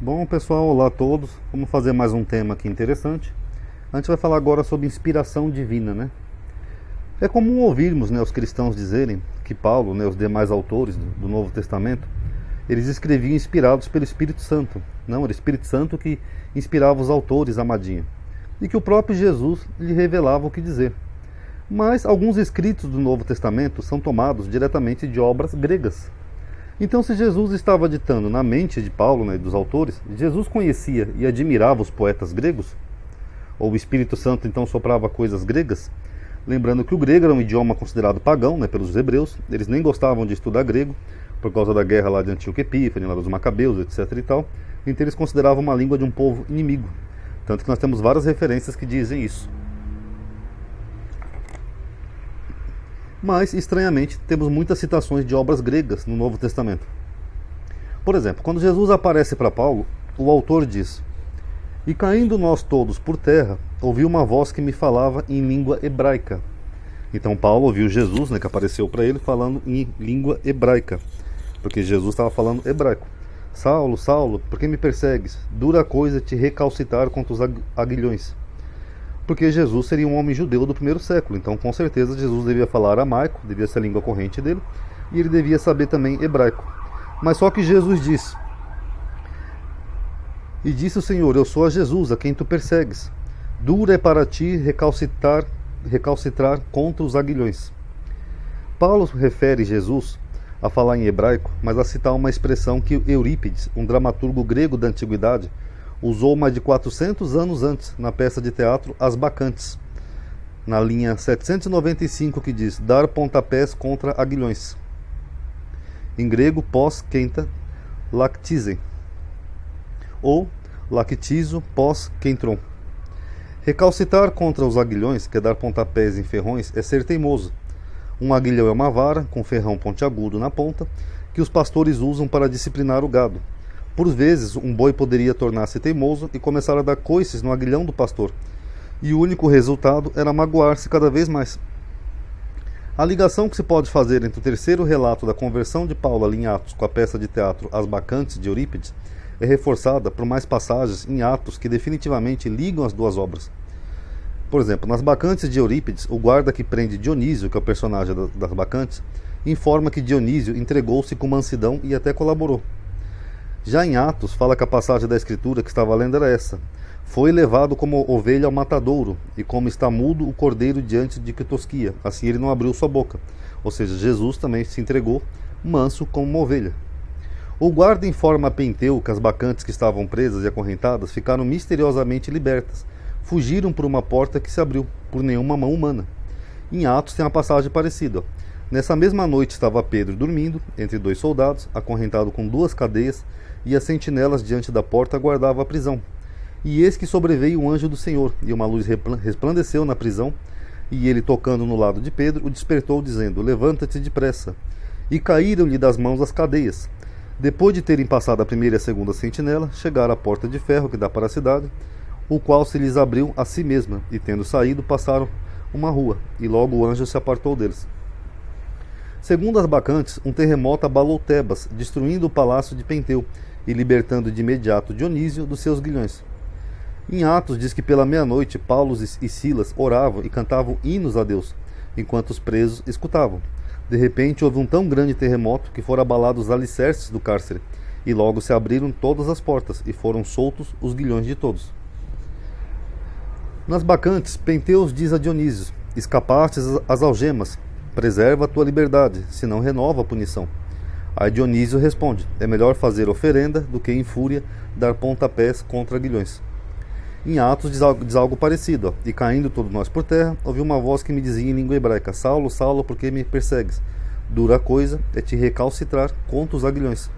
Bom, pessoal, olá a todos. Vamos fazer mais um tema aqui interessante. A gente vai falar agora sobre inspiração divina, né? É comum ouvirmos, os cristãos dizerem que Paulo, os demais autores do Novo Testamento, eles escreviam inspirados pelo Espírito Santo. Não, era o Espírito Santo que inspirava os autores, amadinha. E que o próprio Jesus lhe revelava o que dizer. Mas alguns escritos do Novo Testamento são tomados diretamente de obras gregas. Então, se Jesus estava ditando na mente de Paulo, e dos autores, Jesus conhecia e admirava os poetas gregos? Ou o Espírito Santo então soprava coisas gregas? Lembrando que o grego era um idioma considerado pagão, pelos hebreus. Eles nem gostavam de estudar grego, por causa da guerra lá de Antíoco Epífane, lá dos Macabeus, etc. e tal. Então eles consideravam uma língua de um povo inimigo. Tanto que nós temos várias referências que dizem isso. Mas, estranhamente, temos muitas citações de obras gregas no Novo Testamento. Por exemplo, quando Jesus aparece para Paulo, o autor diz: "E caindo nós todos por terra, ouvi uma voz que me falava em língua hebraica." Então Paulo ouviu Jesus, que apareceu para ele, falando em língua hebraica, porque Jesus estava falando hebraico. "Saulo, Saulo, por que me persegues? Dura coisa te recalcitrar contra os aguilhões." Porque Jesus seria um homem judeu do primeiro século, então com certeza Jesus devia falar aramaico, devia ser a língua corrente dele, e ele devia saber também hebraico. Mas só que Jesus disse: "E disse o Senhor, eu sou a Jesus, a quem tu persegues. Dura é para ti recalcitrar contra os aguilhões." Paulo refere Jesus a falar em hebraico, mas a citar uma expressão que Eurípides, um dramaturgo grego da antiguidade, usou mais de 400 anos antes, na peça de teatro As Bacantes, na linha 795, que diz: "dar pontapés contra aguilhões." Em grego, pós quenta lactizen, ou lactizo pós quentron. Recalcitar contra os aguilhões, que é dar pontapés em ferrões, é ser teimoso. Um aguilhão é uma vara com ferrão pontiagudo na ponta, que os pastores usam para disciplinar o gado. Por vezes, um boi poderia tornar-se teimoso e começar a dar coices no aguilhão do pastor, e o único resultado era magoar-se cada vez mais. A ligação que se pode fazer entre o terceiro relato da conversão de Paulo ali em Atos com a peça de teatro As Bacantes de Eurípides é reforçada por mais passagens em Atos que definitivamente ligam as duas obras. Por exemplo, nas Bacantes de Eurípides, o guarda que prende Dionísio, que é o personagem das Bacantes, informa que Dionísio entregou-se com mansidão e até colaborou. Já em Atos, fala que a passagem da Escritura que estava lendo era essa: "Foi levado como ovelha ao matadouro, e como está mudo o cordeiro diante de que tosquia, assim ele não abriu sua boca." Ou seja, Jesus também se entregou manso como uma ovelha. O guarda informa a Penteu que as bacantes que estavam presas e acorrentadas ficaram misteriosamente libertas. Fugiram por uma porta que se abriu, por nenhuma mão humana. Em Atos tem uma passagem parecida. Nessa mesma noite estava Pedro dormindo, entre dois soldados, acorrentado com duas cadeias, e as sentinelas diante da porta guardavam a prisão. E eis que sobreveio um anjo do Senhor, e uma luz resplandeceu na prisão, e ele, tocando no lado de Pedro, o despertou, dizendo: "Levanta-te depressa." E caíram-lhe das mãos as cadeias. Depois de terem passado a primeira e a segunda sentinela, chegaram à porta de ferro que dá para a cidade, o qual se lhes abriu a si mesma, e tendo saído, passaram uma rua, e logo o anjo se apartou deles. Segundo as bacantes, um terremoto abalou Tebas, destruindo o palácio de Penteu e libertando de imediato Dionísio dos seus grilhões. Em Atos diz que pela meia-noite Paulo e Silas oravam e cantavam hinos a Deus, enquanto os presos escutavam. De repente houve um tão grande terremoto que foram abalados os alicerces do cárcere, e logo se abriram todas as portas, e foram soltos os grilhões de todos. Nas bacantes, Penteu diz a Dionísio: "Escapastes às algemas, preserva a tua liberdade, senão renova a punição." Aí Dionísio responde: "É melhor fazer oferenda do que em fúria dar pontapés contra aguilhões." Em Atos diz algo parecido: "E caindo todos nós por terra, ouvi uma voz que me dizia em língua hebraica: Saulo, Saulo, por que me persegues? Dura coisa é te recalcitrar contra os aguilhões."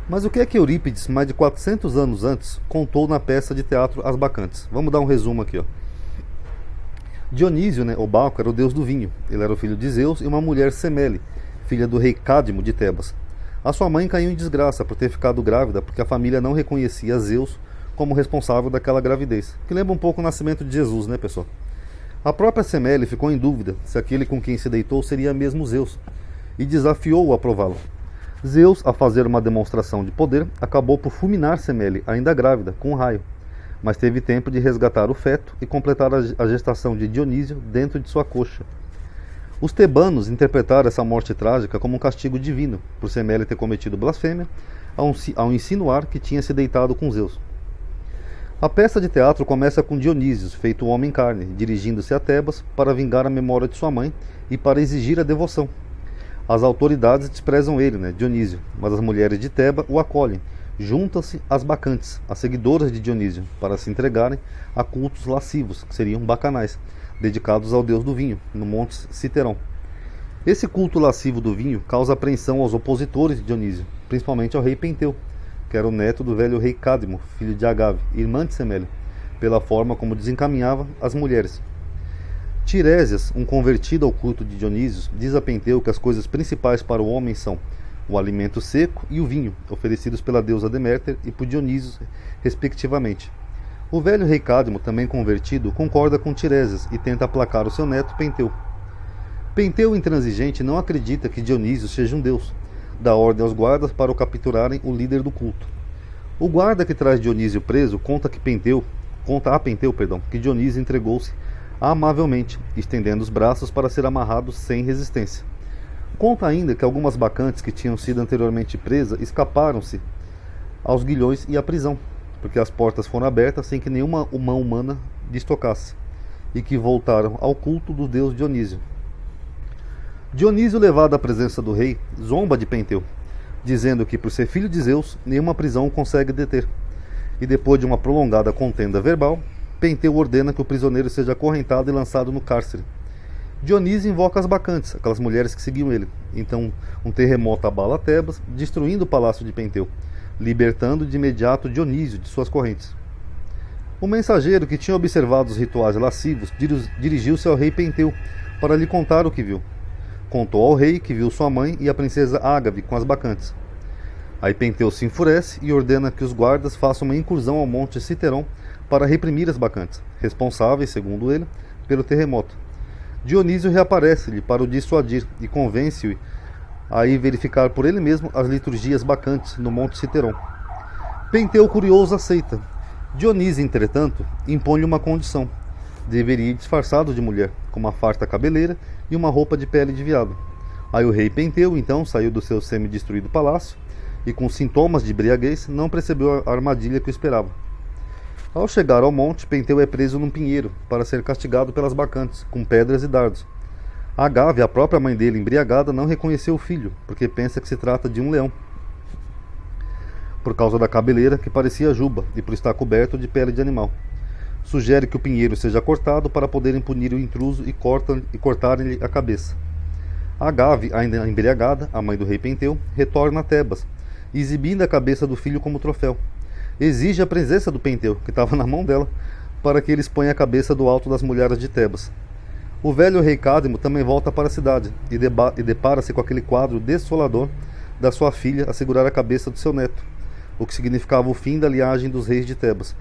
Mas o que é que Eurípides, mais de 400 anos antes, contou na peça de teatro As Bacantes? Vamos dar um resumo aqui. Dionísio, o Baco, era o deus do vinho. Ele era o filho de Zeus e uma mulher Semele, filha do rei Cádmo de Tebas. A sua mãe caiu em desgraça por ter ficado grávida, porque a família não reconhecia Zeus como responsável daquela gravidez, que lembra um pouco o nascimento de Jesus, pessoal? A própria Semele ficou em dúvida se aquele com quem se deitou seria mesmo Zeus, e desafiou-o a prová-lo. Zeus, a fazer uma demonstração de poder, acabou por fulminar Semele, ainda grávida, com um raio, mas teve tempo de resgatar o feto e completar a gestação de Dionísio dentro de sua coxa. Os tebanos interpretaram essa morte trágica como um castigo divino, por Semele ter cometido blasfêmia, ao insinuar que tinha se deitado com Zeus. A peça de teatro começa com Dionísio, feito homem-carne, dirigindo-se a Tebas para vingar a memória de sua mãe e para exigir a devoção. As autoridades desprezam ele, Dionísio, mas as mulheres de Teba o acolhem. Juntam-se as bacantes, as seguidoras de Dionísio, para se entregarem a cultos lascivos, que seriam bacanais, dedicados ao deus do vinho, no Monte Citeron. Esse culto lascivo do vinho causa apreensão aos opositores de Dionísio, principalmente ao rei Penteu, que era o neto do velho rei Cadmo, filho de Agave, irmã de Semele, pela forma como desencaminhava as mulheres. Tiresias, um convertido ao culto de Dionísio, diz a Penteu que as coisas principais para o homem são o alimento seco e o vinho, oferecidos pela deusa Deméter e por Dionísio, respectivamente. O velho rei Cadmo, também convertido, concorda com Tiresias e tenta aplacar o seu neto Penteu. Penteu, intransigente, não acredita que Dionísio seja um deus. Dá ordem aos guardas para o capturarem o líder do culto. O guarda que traz Dionísio preso conta a Penteu que Dionísio entregou-se amavelmente, estendendo os braços para ser amarrado sem resistência. Conta ainda que algumas bacantes que tinham sido anteriormente presas escaparam-se aos guilhões e à prisão, porque as portas foram abertas sem que nenhuma mão humana lhes tocasse, e que voltaram ao culto do deus Dionísio. Dionísio, levado à presença do rei, zomba de Penteu, dizendo que, por ser filho de Zeus, nenhuma prisão o consegue deter. E depois de uma prolongada contenda verbal, Penteu ordena que o prisioneiro seja acorrentado e lançado no cárcere. Dionísio invoca as bacantes, aquelas mulheres que seguiam ele. Então, um terremoto abala Tebas, destruindo o palácio de Penteu, libertando de imediato Dionísio de suas correntes. O mensageiro, que tinha observado os rituais lascivos, dirigiu-se ao rei Penteu para lhe contar o que viu. Contou ao rei que viu sua mãe e a princesa Ágave com as bacantes. Aí Penteu se enfurece e ordena que os guardas façam uma incursão ao monte Citeron para reprimir as bacantes, responsáveis, segundo ele, pelo terremoto. Dionísio reaparece-lhe para o dissuadir e convence-o a ir verificar por ele mesmo as liturgias bacantes no monte Citeron. Penteu, curioso, aceita. Dionísio, entretanto, impõe-lhe uma condição. Deveria ir disfarçado de mulher, com uma farta cabeleira e uma roupa de pele de veado. Aí o rei Penteu, então, saiu do seu semi-destruído palácio e, com sintomas de embriaguez, não percebeu a armadilha que o esperava. Ao chegar ao monte, Penteu é preso num pinheiro para ser castigado pelas bacantes, com pedras e dardos. Agave, a própria mãe dele, embriagada, não reconheceu o filho, porque pensa que se trata de um leão, por causa da cabeleira que parecia juba e por estar coberto de pele de animal. Sugere que o pinheiro seja cortado para poderem punir o intruso e cortarem-lhe a cabeça. Agave, ainda embriagada, a mãe do rei Penteu, retorna a Tebas, exibindo a cabeça do filho como troféu. Exige a presença do Penteu, que estava na mão dela, para que ele exponha a cabeça do alto das mulheres de Tebas. O velho rei Cadmo também volta para a cidade e depara-se com aquele quadro desolador da sua filha a segurar a cabeça do seu neto, o que significava o fim da linhagem dos reis de Tebas.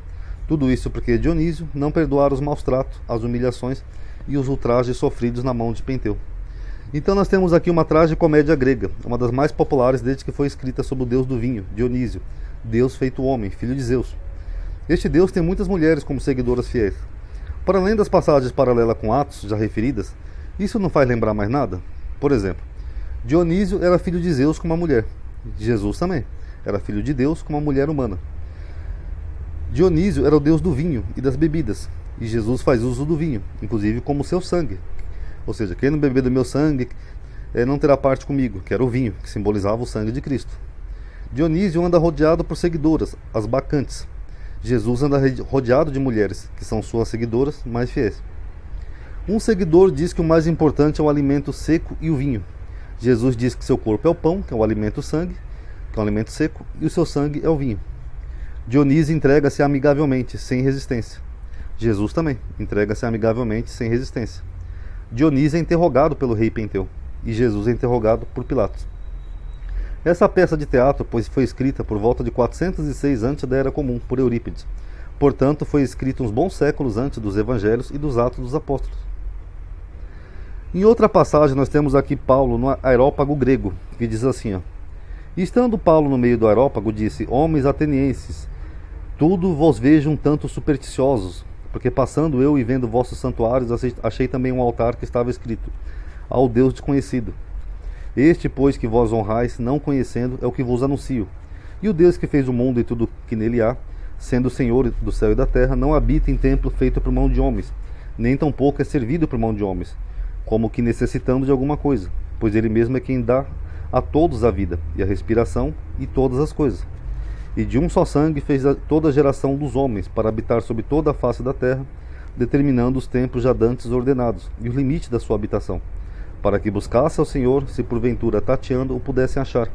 Tudo isso porque Dionísio não perdoara os maus tratos, as humilhações e os ultrajes sofridos na mão de Penteu. Então nós temos aqui uma tragicomédia grega, uma das mais populares desde que foi escrita sobre o deus do vinho, Dionísio, Deus feito homem, filho de Zeus. Este deus tem muitas mulheres como seguidoras fiéis. Para além das passagens paralelas com Atos já referidas, isso não faz lembrar mais nada? Por exemplo, Dionísio era filho de Zeus com uma mulher. Jesus também era filho de Deus com uma mulher humana. Dionísio era o deus do vinho e das bebidas, e Jesus faz uso do vinho, inclusive como seu sangue. Ou seja, quem não beber do meu sangue não terá parte comigo, que era o vinho, que simbolizava o sangue de Cristo. Dionísio anda rodeado por seguidoras, as bacantes. Jesus anda rodeado de mulheres, que são suas seguidoras mais fiéis. Um seguidor diz que o mais importante é o alimento seco e o vinho. Jesus diz que seu corpo é o pão, que é o alimento sangue, que é o alimento seco, e o seu sangue é o vinho. Dionísio entrega-se amigavelmente, sem resistência. Jesus também entrega-se amigavelmente, sem resistência. Dionísio é interrogado pelo rei Penteu, e Jesus é interrogado por Pilatos. Essa peça de teatro foi escrita por volta de 406 antes da Era Comum, por Eurípides. Portanto, foi escrita uns bons séculos antes dos Evangelhos e dos Atos dos Apóstolos. Em outra passagem, nós temos aqui Paulo no Areópago grego, que diz assim: E estando Paulo no meio do aerópago, disse: Homens atenienses, tudo vos vejo um tanto supersticiosos, porque passando eu e vendo vossos santuários, achei também um altar que estava escrito: Ao Deus desconhecido. Este, pois, que vós honrais, não conhecendo, é o que vos anuncio. E o Deus que fez o mundo e tudo que nele há, sendo o Senhor do céu e da terra, não habita em templo feito por mão de homens, nem tampouco é servido por mão de homens, como que necessitando de alguma coisa, pois ele mesmo é quem dá a todos a vida, e a respiração, e todas as coisas. E de um só sangue fez toda a geração dos homens, para habitar sobre toda a face da terra, determinando os tempos já dantes ordenados, e o limite da sua habitação, para que buscasse ao Senhor, se porventura tateando o pudessem achar,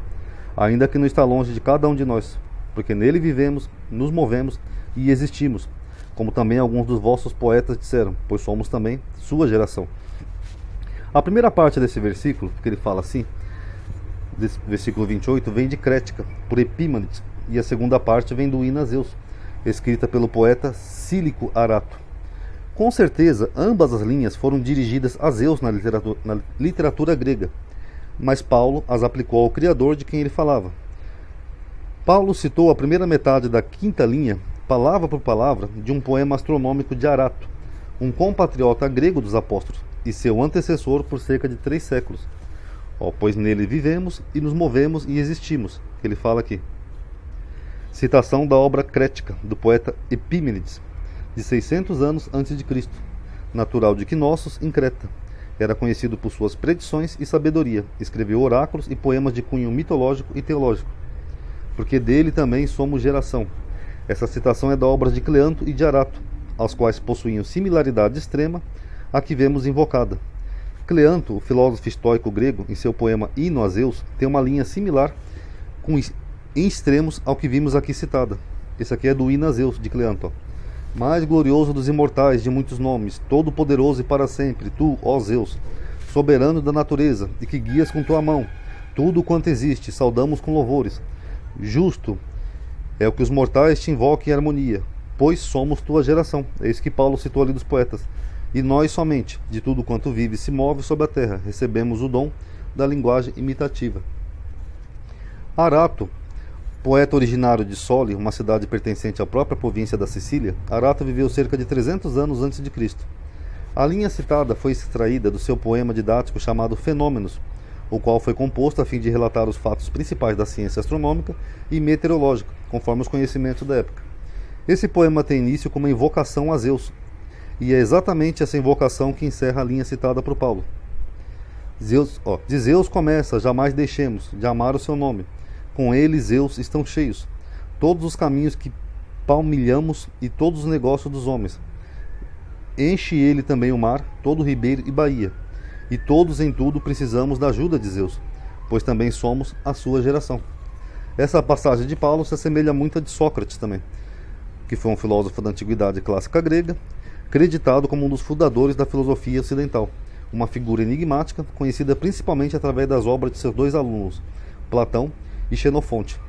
ainda que não está longe de cada um de nós, porque nele vivemos, nos movemos e existimos, como também alguns dos vossos poetas disseram, pois somos também sua geração. A primeira parte desse versículo, que ele fala assim, desse versículo 28, vem de Crética, por Epímanes, e a segunda parte vem do hino a Zeus, escrita pelo poeta Cílico Arato. Com certeza, ambas as linhas foram dirigidas a Zeus na literatura grega, mas Paulo as aplicou ao Criador de quem ele falava. Paulo citou a primeira metade da quinta linha, palavra por palavra, de um poema astronômico de Arato, um compatriota grego dos apóstolos, e seu antecessor por cerca de 3 séculos. Pois nele vivemos e nos movemos e existimos, que ele fala aqui. Citação da obra Crética, do poeta Epímenes, de 600 anos antes de Cristo, natural de Knossos, em Creta. Era conhecido por suas predições e sabedoria. Escreveu oráculos e poemas de cunho mitológico e teológico, porque dele também somos geração. Essa citação é da obra de Cleanto e de Arato, aos quais possuíam similaridade extrema a que vemos invocada. Cleanto, o filósofo estoico grego, em seu poema Hino a Zeus, tem uma linha similar em extremos ao que vimos aqui citada. Esse aqui é do Hino a Zeus, de Cleanto. Mais glorioso dos imortais, de muitos nomes, todo-poderoso e para sempre, tu, ó Zeus, soberano da natureza, e que guias com tua mão tudo quanto existe, saudamos com louvores. Justo é o que os mortais te invoquem em harmonia, pois somos tua geração. É isso que Paulo citou ali dos poetas. E nós somente, de tudo quanto vive e se move sobre a terra, recebemos o dom da linguagem imitativa. Arato, poeta originário de Soli, uma cidade pertencente à própria província da Sicília, Arato viveu cerca de 300 anos antes de Cristo. A linha citada foi extraída do seu poema didático chamado Fenômenos, o qual foi composto a fim de relatar os fatos principais da ciência astronômica e meteorológica, conforme os conhecimentos da época. Esse poema tem início com uma invocação a Zeus, e é exatamente essa invocação que encerra a linha citada por Paulo. De Zeus começa, jamais deixemos de amar o seu nome. Com ele, Zeus, estão cheios todos os caminhos que palmilhamos e todos os negócios dos homens. Enche ele também o mar, todo o ribeiro e baía. E todos em tudo precisamos da ajuda de Zeus, pois também somos a sua geração. Essa passagem de Paulo se assemelha muito à de Sócrates também, que foi um filósofo da antiguidade clássica grega, creditado como um dos fundadores da filosofia ocidental, uma figura enigmática, conhecida principalmente através das obras de seus 2 alunos, Platão e Xenofonte,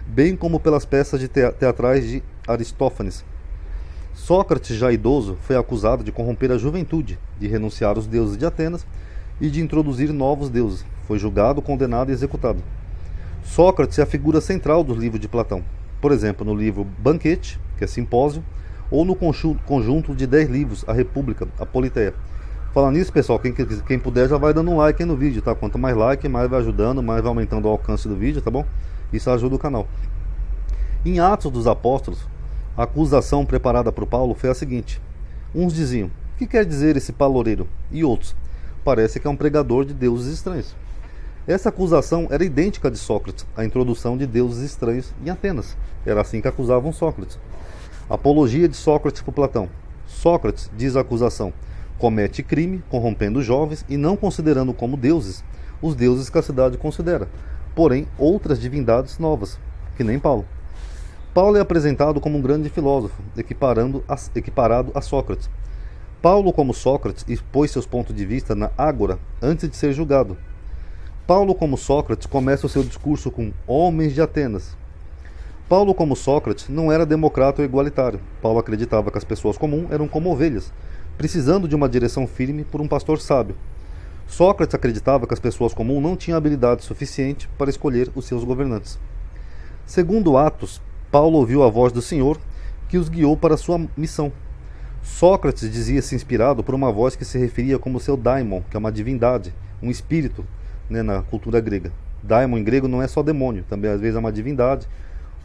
bem como pelas peças teatrais de Aristófanes. Sócrates, já idoso, foi acusado de corromper a juventude, de renunciar aos deuses de Atenas e de introduzir novos deuses. Foi julgado, condenado e executado. Sócrates é a figura central dos livros de Platão. Por exemplo, no livro Banquete, que é Simpósio, ou no conjunto de 10 livros, A República, a Politeia. Falando nisso, pessoal, quem puder já vai dando um like aí no vídeo, tá? Quanto mais like, mais vai ajudando, mais vai aumentando o alcance do vídeo, tá bom? Isso ajuda o canal. Em Atos dos Apóstolos, a acusação preparada por Paulo foi a seguinte. Uns diziam: o que quer dizer esse paloureiro? E outros: parece que é um pregador de deuses estranhos. Essa acusação era idêntica à de Sócrates, a introdução de deuses estranhos em Atenas. Era assim que acusavam Sócrates. Apologia de Sócrates por Platão. Sócrates, diz a acusação, comete crime, corrompendo os jovens e não considerando como deuses os deuses que a cidade considera, porém outras divindades novas, que nem Paulo. Paulo é apresentado como um grande filósofo, equiparado a Sócrates. Paulo, como Sócrates, expôs seus pontos de vista na ágora antes de ser julgado. Paulo, como Sócrates, começa o seu discurso com homens de Atenas. Paulo, como Sócrates, não era democrata ou igualitário. Paulo acreditava que as pessoas comuns eram como ovelhas, precisando de uma direção firme por um pastor sábio. Sócrates acreditava que as pessoas comuns não tinham habilidade suficiente para escolher os seus governantes. Segundo Atos, Paulo ouviu a voz do Senhor que os guiou para a sua missão. Sócrates dizia-se inspirado por uma voz que se referia como seu daimon, que é uma divindade, um espírito, né, na cultura grega. Daimon em grego não é só demônio, também às vezes é uma divindade,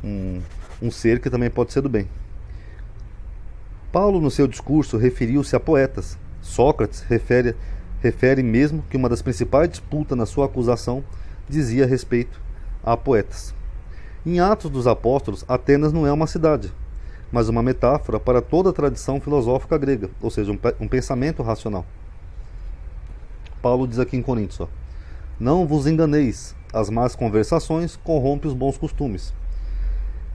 um ser que também pode ser do bem. Paulo, no seu discurso, referiu-se a poetas. Sócrates refere mesmo que uma das principais disputas na sua acusação dizia respeito a poetas. Em Atos dos Apóstolos, Atenas não é uma cidade, mas uma metáfora para toda a tradição filosófica grega, ou seja, um pensamento racional. Paulo diz aqui em Coríntios, não vos enganeis, as más conversações corrompem os bons costumes.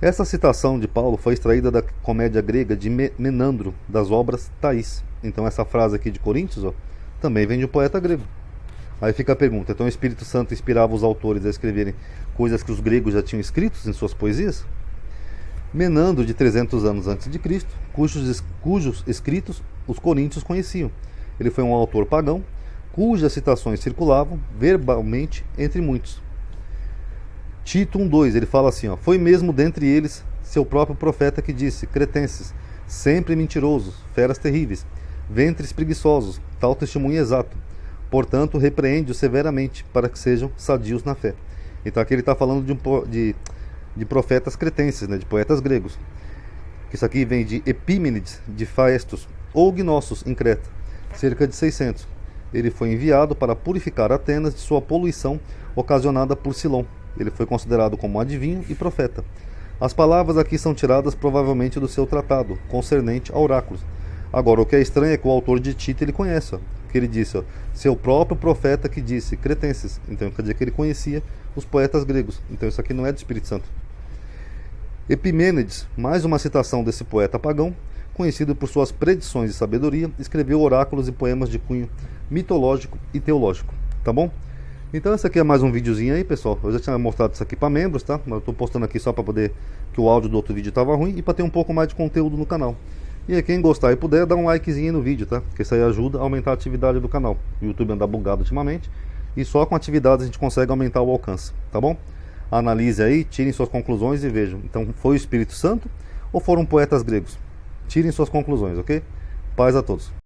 Essa citação de Paulo foi extraída da comédia grega de Menandro, das obras Thaís. Então essa frase aqui de Coríntios também vem de um poeta grego. Aí fica a pergunta, então o Espírito Santo inspirava os autores a escreverem coisas que os gregos já tinham escritos em suas poesias? Menandro, de 300 anos antes de Cristo, cujos escritos os coríntios conheciam. Ele foi um autor pagão, cujas citações circulavam verbalmente entre muitos. Tito 1,2, ele fala assim, foi mesmo dentre eles seu próprio profeta que disse, cretenses, sempre mentirosos, feras terríveis, ventres preguiçosos, tal testemunho exato. Portanto, repreende-os severamente, para que sejam sadios na fé. Então aqui ele está falando de profetas cretenses, né, de poetas gregos. Isso aqui vem de Epímenes, de Faestos, ou Gnossos, em Creta, cerca de 600. Ele foi enviado para purificar Atenas de sua poluição ocasionada por Silon. Ele foi considerado como adivinho e profeta. As palavras aqui são tiradas provavelmente do seu tratado, concernente a oráculos. Agora, o que é estranho é que o autor de Tito ele conhece, que ele disse, seu próprio profeta que disse, cretenses. Então quer dizer que ele conhecia os poetas gregos. Então isso aqui não é do Espírito Santo. Epimênides, mais uma citação desse poeta pagão, conhecido por suas predições de sabedoria, escreveu oráculos e poemas de cunho mitológico e teológico. Tá bom? Então esse aqui é mais um videozinho aí, pessoal. Eu já tinha mostrado isso aqui para membros, tá? Mas eu estou postando aqui só para poder, que o áudio do outro vídeo estava ruim, e para ter um pouco mais de conteúdo no canal. E aí, quem gostar e puder, dá um likezinho no vídeo, tá? Porque isso aí ajuda a aumentar a atividade do canal. O YouTube anda bugado ultimamente, e só com atividades a gente consegue aumentar o alcance, tá bom? Analise aí, tirem suas conclusões e vejam. Então, foi o Espírito Santo ou foram poetas gregos? Tirem suas conclusões, ok? Paz a todos.